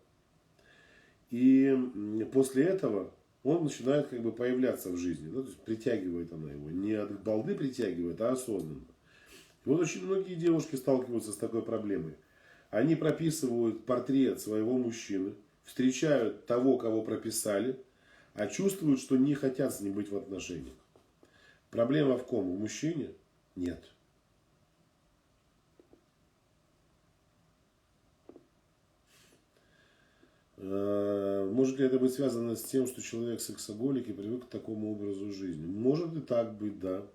И после этого он начинает как бы появляться в жизни. Да, то есть притягивает она его. Не от балды притягивает, а осознанно. И вот очень многие девушки сталкиваются с такой проблемой. Они прописывают портрет своего мужчины, встречают того, кого прописали, а чувствуют, что не хотят с ним быть в отношениях. Проблема в ком? В мужчине? Нет. Может ли это быть связано с тем, что человек сексоголик и привык к такому образу жизни? Может и так быть, да.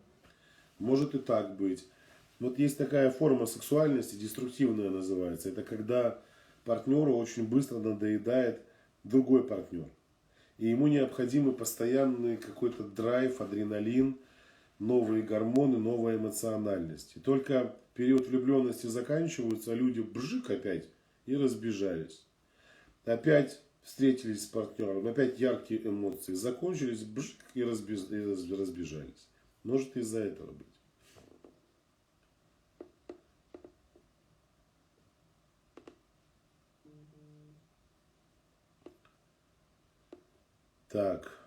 Может и так быть. Вот есть такая форма сексуальности, деструктивная называется. Это когда партнеру очень быстро надоедает другой партнер. И ему необходимый постоянный какой-то драйв, адреналин, новые гормоны, новая эмоциональность. И только период влюбленности заканчивается, а люди бжик опять и разбежались. Опять встретились с партнером, опять яркие эмоции закончились, бжик и разбежались. Может из-за этого быть. Так.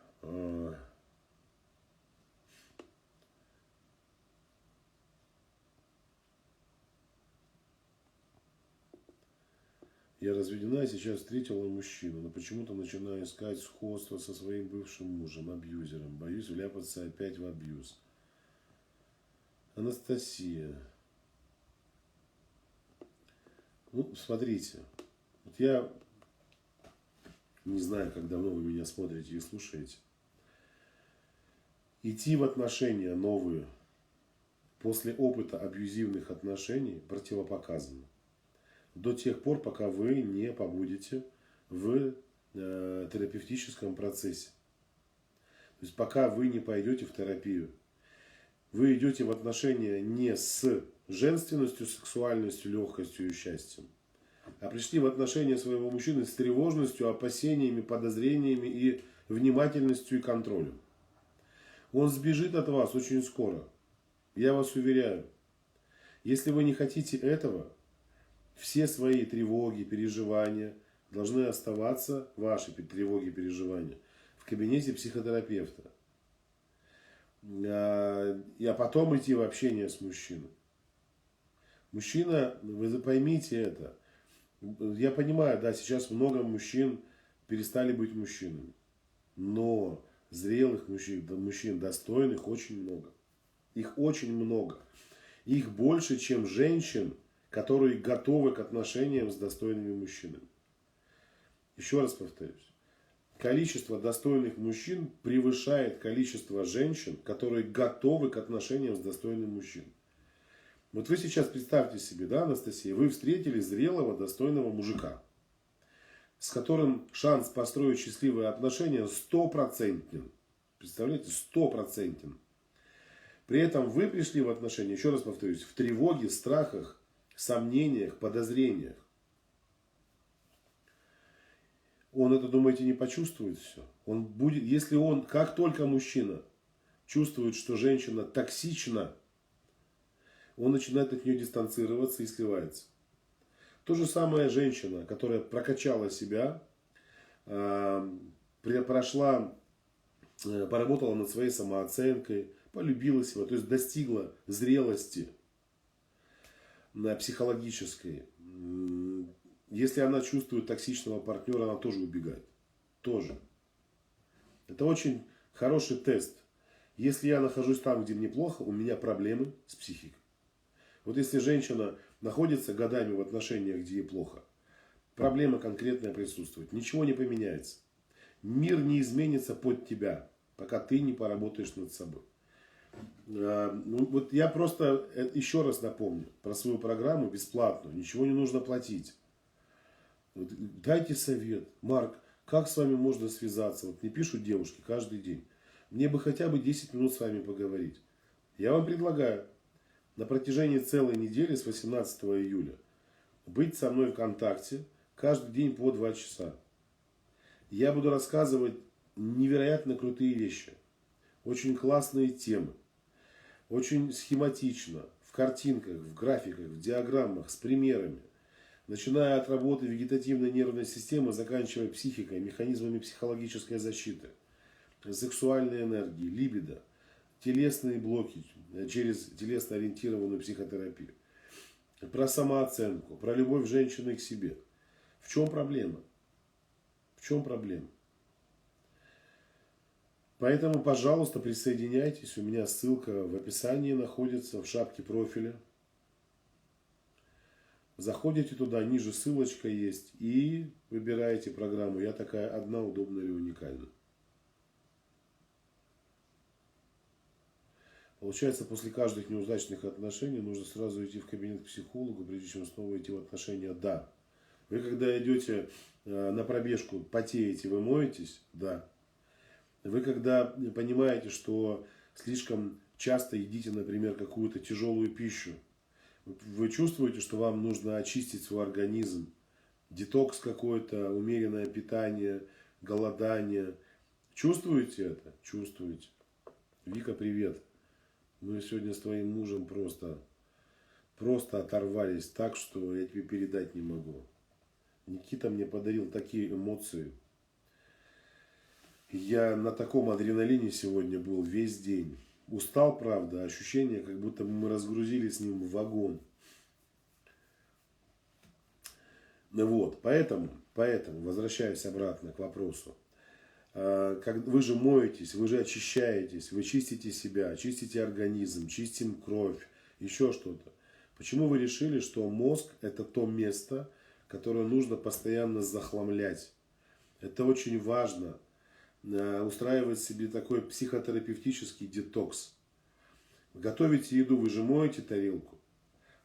Я разведена и сейчас встретила мужчину, но почему-то начинаю искать сходство со своим бывшим мужем, абьюзером. Боюсь вляпаться опять в абьюз. Анастасия. Ну, смотрите. Вот я не знаю, как давно вы меня смотрите и слушаете. Идти в отношения новые после опыта абьюзивных отношений противопоказано. До тех пор, пока вы не побудете в терапевтическом процессе. То есть пока вы не пойдете в терапию. Вы идете в отношения не с женственностью, сексуальностью, легкостью и счастьем, а пришли в отношения своего мужчины с тревожностью, опасениями, подозрениями и внимательностью и контролем. Он сбежит от вас очень скоро. Я вас уверяю. Если вы не хотите этого, все свои тревоги, переживания должны оставаться, ваши тревоги, переживания, в кабинете психотерапевта. А потом идти в общение с мужчиной. Мужчина, вы поймите это. Я понимаю, да, сейчас много мужчин перестали быть мужчинами. Но зрелых мужчин достойных очень много. Их очень много. Их больше, чем женщин, которые готовы к отношениям с достойными мужчинами. Еще раз повторюсь. Количество достойных мужчин превышает количество женщин, которые готовы к отношениям с достойным мужчиной. Вот вы сейчас представьте себе, да, Анастасия, вы встретили зрелого, достойного мужика, с которым шанс построить счастливые отношения 100%. Представляете, 100%. При этом вы пришли в отношения, еще раз повторюсь, в тревоге, страхах, сомнениях, подозрениях. Он это, думаете, не почувствует все? Он будет, если он, как только мужчина чувствует, что женщина токсична, он начинает от нее дистанцироваться и сливается. То же самое женщина, которая прокачала себя, прошла, поработала над своей самооценкой, полюбила себя, то есть достигла зрелости психологической. Если она чувствует токсичного партнера, она тоже убегает. Тоже. Это очень хороший тест. Если я нахожусь там, где мне плохо, у меня проблемы с психикой. Вот если женщина находится годами в отношениях, где ей плохо, проблема конкретная присутствует. Ничего не поменяется. Мир не изменится под тебя, пока ты не поработаешь над собой. Вот я просто еще раз напомню про свою программу бесплатную. Ничего не нужно платить. Вот, дайте совет. Марк, как с вами можно связаться? Вот мне пишут девушки каждый день. Мне бы хотя бы 10 минут с вами поговорить. Я вам предлагаю на протяжении целой недели с 18 июля быть со мной в контакте каждый день по 2 часа. Я буду рассказывать невероятно крутые вещи. Очень классные темы. Очень схематично. В картинках, в графиках, в диаграммах, с примерами. Начиная от работы вегетативной нервной системы, заканчивая психикой, механизмами психологической защиты, сексуальной энергии, либидо, телесные блоки через телесно-ориентированную психотерапию. Про самооценку, про любовь женщины к себе. В чем проблема? В чем проблема? Поэтому, пожалуйста, присоединяйтесь. У меня ссылка в описании находится, в шапке профиля. Заходите туда, ниже ссылочка есть. И выбираете программу «Я такая одна, удобная или уникальна». Получается, после каждых неудачных отношений нужно сразу идти в кабинет к психологу, прежде чем снова идти в отношения. Да. Вы когда идете на пробежку, потеете, вы моетесь? Да. Вы когда понимаете, что слишком часто едите, например, какую-то тяжелую пищу, вы чувствуете, что вам нужно очистить свой организм, детокс какой-то, умеренное питание, голодание. Чувствуете это? Чувствуете. Вика, привет. Мы сегодня с твоим мужем просто оторвались так, что я тебе передать не могу. Никита мне подарил такие эмоции. Я на таком адреналине сегодня был весь день. Устал, правда, ощущение, как будто мы разгрузили с ним вагон. Вот, поэтому, возвращаясь обратно к вопросу. Вы же моетесь, вы же очищаетесь, вы чистите себя, чистите организм, чистим кровь, еще что-то. Почему вы решили, что мозг это то место, которое нужно постоянно захламлять? Это очень важно. устраивать себе такой психотерапевтический детокс. Готовите еду, вы же моете тарелку.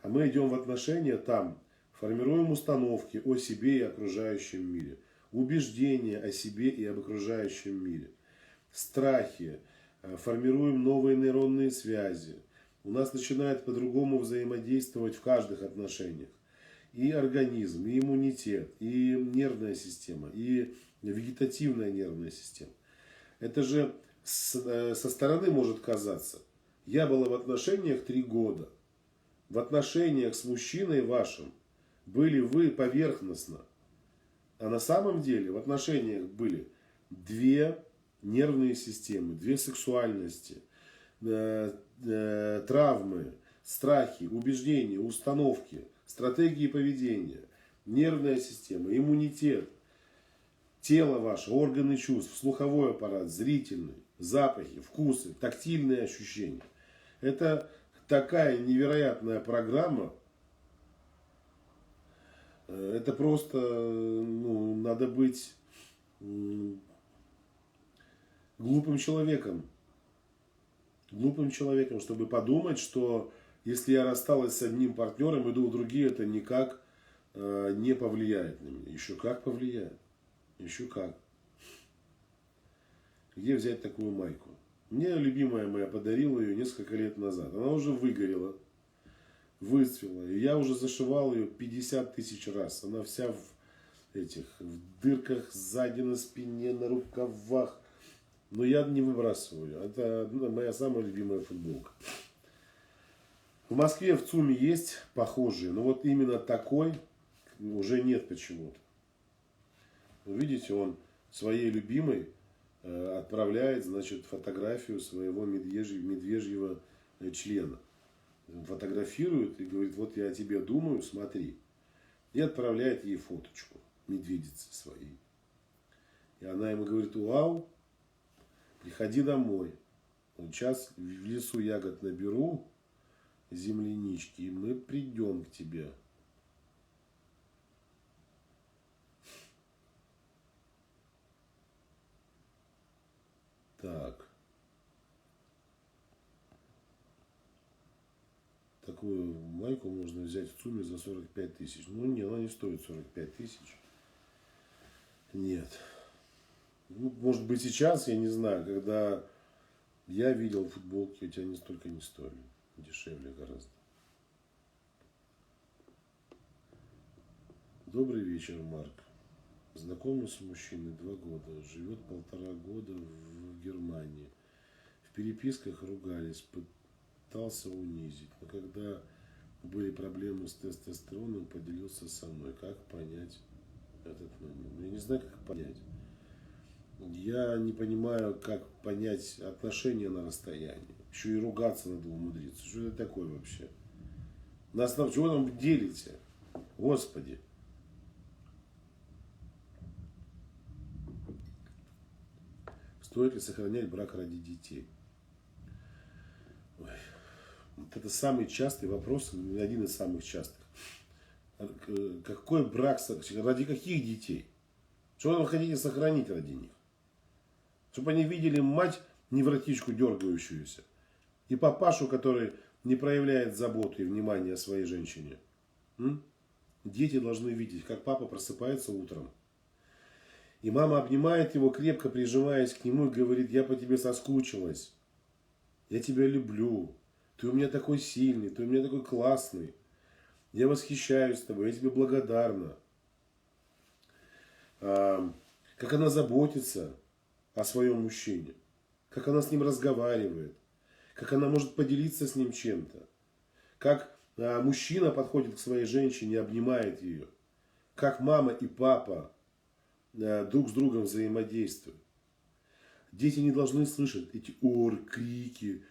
А мы идем в отношения там, формируем установки о себе и окружающем мире. Убеждения о себе и об окружающем мире. Страхи. Формируем новые нейронные связи. У нас начинает по-другому взаимодействовать в каждых отношениях. И организм, и иммунитет, и нервная система, и вегетативная нервная система. Это же со стороны может казаться. Я была в отношениях 3 года. В отношениях с мужчиной вашим были вы поверхностно. А на самом деле в отношениях были 2 нервные системы, 2 сексуальности, травмы, страхи, убеждения, установки, стратегии поведения, нервная система, иммунитет, тело ваше, органы чувств, слуховой аппарат, зрительный, запахи, вкусы, тактильные ощущения. Это такая невероятная программа. Это просто, надо быть глупым человеком, чтобы подумать, что если я рассталась с одним партнером, иду в другие, это никак не повлияет на меня. Еще как повлияет. Еще как. Где взять такую майку? Мне любимая моя подарила ее несколько лет назад. Она уже выгорела, выцвела. И я уже зашивал ее 50 тысяч раз. Она вся в дырках сзади, на спине, на рукавах. Но я не выбрасываю. Это моя самая любимая футболка. В Москве в ЦУМе есть похожие. Но вот именно такой уже нет почему-то. Видите, он своей любимой отправляет, значит, фотографию своего медвежьего члена. Фотографирует и говорит, вот я о тебе думаю, смотри. И отправляет ей фоточку медведицы своей. И она ему говорит, вау, приходи домой. Вот сейчас в лесу ягод наберу, землянички, и мы придем к тебе. Так. Такую майку можно взять в ЦУМе за 45 тысяч. Ну нет, она не стоит 45 тысяч. Нет. Ну, может быть сейчас, я не знаю, когда я видел футболки, эти они столько не стоили. Дешевле гораздо. Добрый вечер, Марк. Знакомый с мужчиной 2 года, живет 1,5 года в Германии. В переписках ругались, пытался унизить. Но когда были проблемы с тестостероном, поделился со мной. Как понять этот момент? Я не знаю, как понять. Я не понимаю, как понять отношения на расстоянии. Еще и ругаться надо умудриться. Что это такое вообще? На основе чего там делите? Господи. Стоит ли сохранять брак ради детей? Ой. Вот это самый частый вопрос, один из самых частых. Какой брак, ради каких детей? Что вы хотите сохранить ради них? Чтобы они видели мать, невротичку дергающуюся, и папашу, который не проявляет заботу и внимания о своей женщине. Дети должны видеть, как папа просыпается утром. И мама обнимает его, крепко прижимаясь к нему, и говорит, я по тебе соскучилась. Я тебя люблю. Ты у меня такой сильный, ты у меня такой классный. Я восхищаюсь тобой, я тебе благодарна. Как она заботится о своем мужчине. Как она с ним разговаривает. Как она может поделиться с ним чем-то. Как мужчина подходит к своей женщине, обнимает ее. Как мама и папа друг с другом взаимодействуют. Дети не должны слышать эти крики,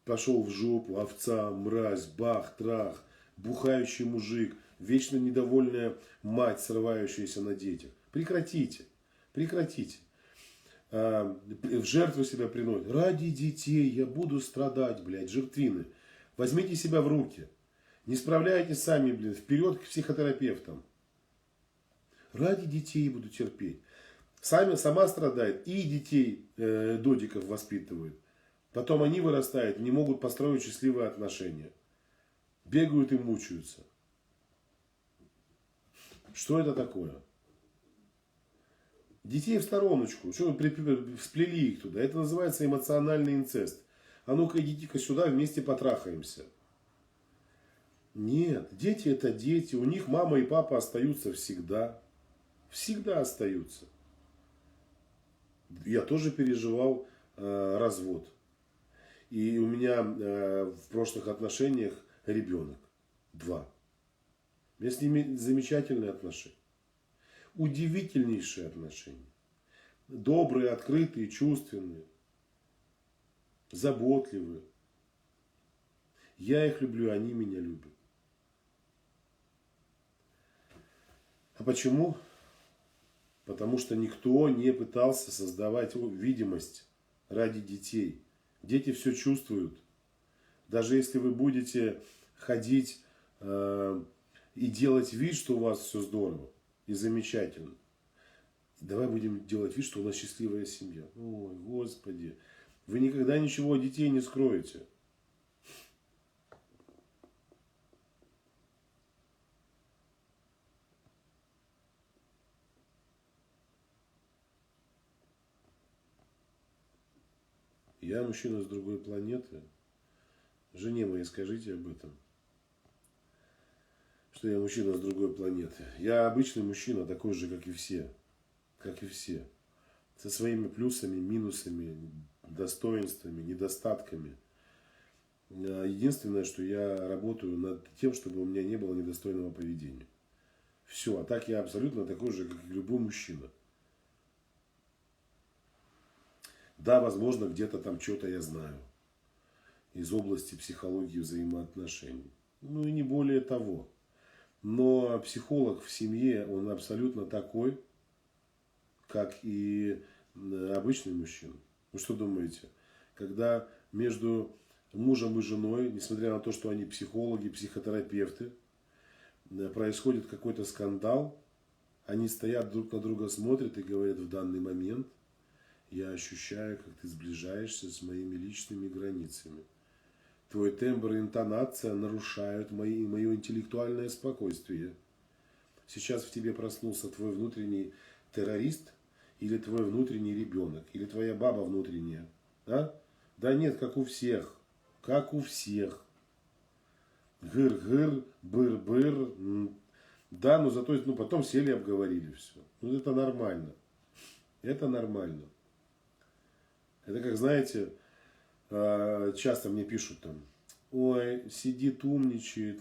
пошел в жопу, овца, мразь, бах, трах, бухающий мужик, вечно недовольная мать, срывающаяся на детях. Прекратите, прекратите. В жертву себя приносят. Ради детей я буду страдать, блядь, жертвины. Возьмите себя в руки. Не справляйтесь сами, блядь, вперед к психотерапевтам. Ради детей буду терпеть. Сама страдает и детей додиков воспитывает. Потом они вырастают, не могут построить счастливые отношения. Бегают и мучаются. Что это такое? Детей в стороночку. Что вы сплели их туда? Это называется эмоциональный инцест. А ну-ка идите-ка сюда, вместе потрахаемся. Нет, дети это дети. У них мама и папа остаются всегда. Всегда остаются. Я тоже переживал развод. И у меня в прошлых отношениях ребенок. 2. У меня с ними замечательные отношения. Удивительнейшие отношения. Добрые, открытые, чувственные. Заботливые. Я их люблю, они меня любят. А почему? Потому что никто не пытался создавать видимость ради детей. Дети все чувствуют. Даже если вы будете ходить и делать вид, что у вас все здорово и замечательно. Давай будем делать вид, что у нас счастливая семья. Ой, Господи. Вы никогда ничего от детей не скроете. Я мужчина с другой планеты. Жене моей скажите об этом. Что я мужчина с другой планеты. Я обычный мужчина, такой же, как и все. Как и все. Со своими плюсами, минусами, достоинствами, недостатками. Единственное, что я работаю над тем, чтобы у меня не было недостойного поведения. Все. А так я абсолютно такой же, как и любой мужчина. Да, возможно, где-то там что-то я знаю. Из области психологии взаимоотношений. Ну и не более того. Но психолог в семье, он абсолютно такой, как и обычный мужчина. Вы что думаете? Когда между мужем и женой, несмотря на то, что они психологи, психотерапевты, происходит какой-то скандал, они стоят друг на друга, смотрят и говорят: в данный момент я ощущаю, как ты сближаешься с моими личными границами. Твой тембр и интонация нарушают мое интеллектуальное спокойствие. Сейчас в тебе проснулся твой внутренний террорист или твой внутренний ребенок, или твоя баба внутренняя. Да? Да нет, как у всех. Как у всех. Гыр-гыр, быр-быр. Да, но зато потом сели и обговорили все. Ну это нормально. Это нормально. Это как, знаете, часто мне пишут там: ой, сидит, умничает,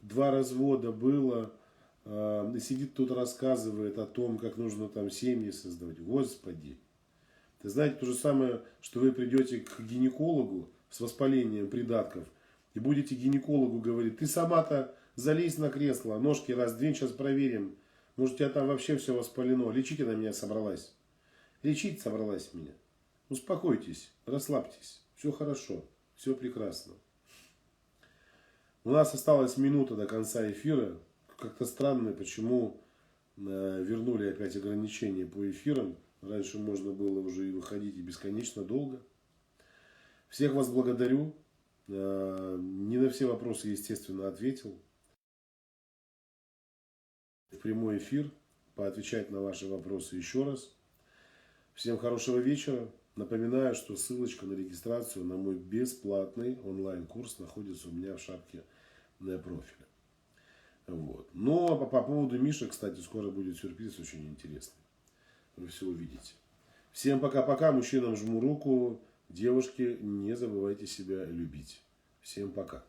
2 развода было, и сидит тут рассказывает о том, как нужно там семьи создавать. Господи. Ты знаете, то же самое, что вы придете к гинекологу с воспалением придатков и будете гинекологу говорить: ты сама-то залезь на кресло, ножки раздвинь, сейчас проверим. Может, у тебя там вообще все воспалено. Лечить она меня собралась. Лечить собралась меня. Успокойтесь, расслабьтесь. Все хорошо, все прекрасно. У нас осталась минута до конца эфира. Как-то странно, почему вернули опять ограничения по эфирам. Раньше можно было уже и выходить и бесконечно долго. Всех вас благодарю. Не на все вопросы, естественно, ответил. В прямой эфир поотвечать на ваши вопросы еще раз. Всем хорошего вечера. Напоминаю, что ссылочка на регистрацию на мой бесплатный онлайн-курс находится у меня в шапке профиля. Вот. Но по поводу Миши, кстати, скоро будет сюрприз очень интересный. Вы все увидите. Всем пока-пока. Мужчинам жму руку. Девушки, не забывайте себя любить. Всем пока.